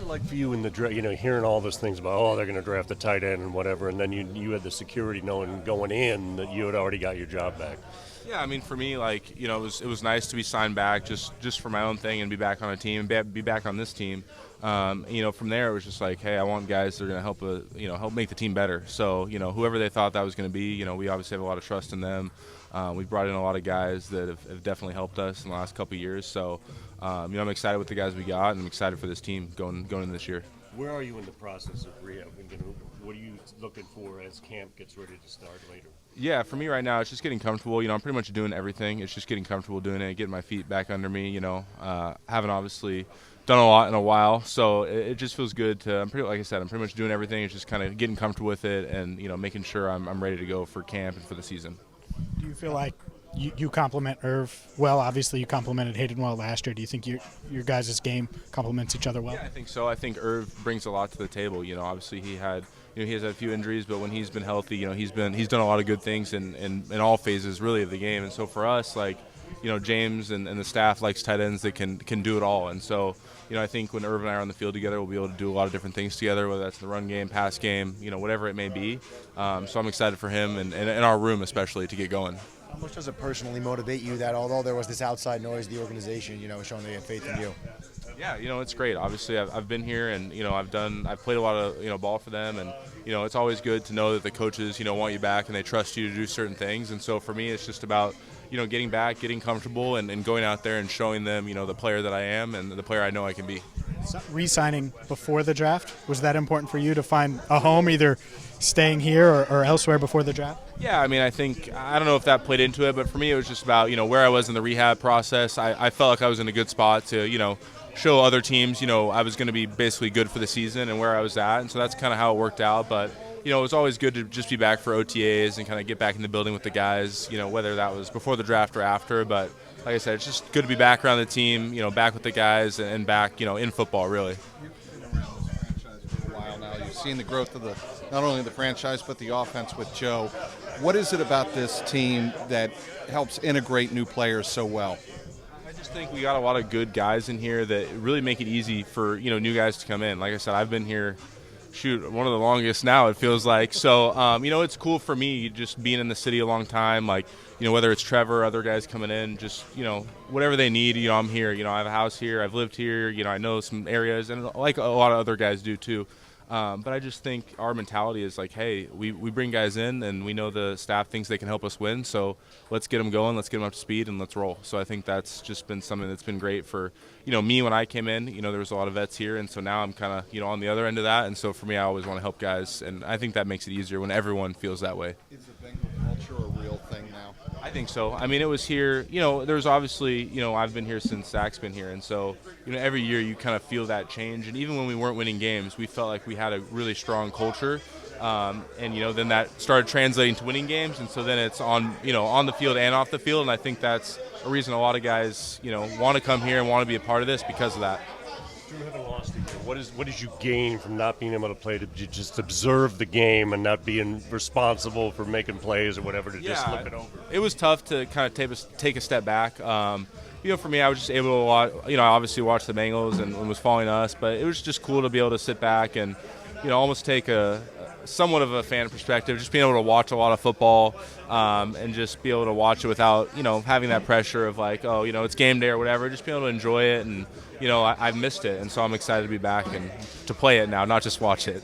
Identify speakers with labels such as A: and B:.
A: it like for you in the draft? Hearing all those things about they're going to draft the tight end and whatever, and then you had the security knowing going in that you had already got your job back.
B: Yeah, I mean, for me, it was nice to be signed back just for my own thing and be back on a team and be back on this team. From there it was just like, hey, I want guys that are going to help make the team better. So, whoever they thought that was going to be, we obviously have a lot of trust in them. We've brought in a lot of guys that have definitely helped us in the last couple of years. So, I'm excited with the guys we got, and I'm excited for this team going in this year.
A: Where are you in the process of rehab? What are you looking for as camp gets ready to start later?
B: Yeah, for me right now, it's just getting comfortable. I'm pretty much doing everything. It's just getting comfortable doing it, getting my feet back under me. Haven't obviously done a lot in a while, so it just feels good to. Like I said, I'm pretty much doing everything. It's just kind of getting comfortable with it, and making sure I'm ready to go for camp and for the season.
C: Do you feel like you complement Irv well? Obviously, you complimented Hayden well last year. Do you think your guys' game complements each other well?
B: Yeah, I think so. I think Irv brings a lot to the table. Obviously he has had a few injuries, but when he's been healthy, he's done a lot of good things in all phases really of the game. And so for us, James and the staff likes tight ends that can do it all. And so, I think when Irv and I are on the field together, we'll be able to do a lot of different things together, whether that's the run game, pass game, whatever it may be. So I'm excited for him and our room especially to get going.
D: How much does it personally motivate you that although there was this outside noise, the organization, showing they had faith in you?
B: Yeah, it's great. Obviously, I've been here and I've played a lot of ball for them, and it's always good to know that the coaches want you back and they trust you to do certain things. And so for me, it's just about getting back, getting comfortable, and going out there and showing them the player that I am and the player I know I can be.
C: Re-signing before the draft, was that important for you to find a home, either staying here or elsewhere before the draft?
B: Yeah, I don't know if that played into it, but for me it was just about where I was in the rehab process. I felt like I was in a good spot to show other teams I was going to be basically good for the season and where I was at, and so that's kind of how it worked out. But it was always good to just be back for OTAs and kind of get back in the building with the guys, whether that was before the draft or after. But like I said, it's just good to be back around the team, back with the guys and back, in football, really.
E: You've been around this franchise for a while now. You've seen the growth of not only the franchise but the offense with Joe. What is it about this team that helps integrate new players so well?
B: I just think we got a lot of good guys in here that really make it easy for new guys to come in. Like I said, I've been here one of the longest now, it feels like. So it's cool for me just being in the city a long time, whether it's Trevor or other guys coming in, just whatever they need, I'm here. I have a house here, I've lived here, I know some areas, and like a lot of other guys do too. But I just think our mentality is hey, we bring guys in and we know the staff thinks they can help us win, so let's get them going, let's get them up to speed, and let's roll. So I think that's just been something that's been great for me when I came in. There was a lot of vets here, and so now I'm kind of on the other end of that, and so for me I always want to help guys, and I think that makes it easier when everyone feels that way.
E: Is the Bengal culture a real thing now?
B: I think so. It was here, there's obviously, I've been here since Zach's been here, and so, every year you kind of feel that change. And even when we weren't winning games, we felt like we had a really strong culture. And, then that started translating to winning games, and so then it's on the field and off the field, and I think that's a reason a lot of guys, want to come here and want to be a part of this because of that.
A: Drew, having lost a year, what did you gain from not being able to play, to just observe the game and not being responsible for making plays or whatever, to just slip it over?
B: It was tough to kind of take a step back. For me, I was just able to watch, I obviously watched the Bengals and was following us, but it was just cool to be able to sit back and, almost take a somewhat of a fan perspective, just being able to watch a lot of football and just be able to watch it without, having that pressure of it's game day or whatever, just being able to enjoy it. And, I've missed it, and so I'm excited to be back and to play it now, not just watch it.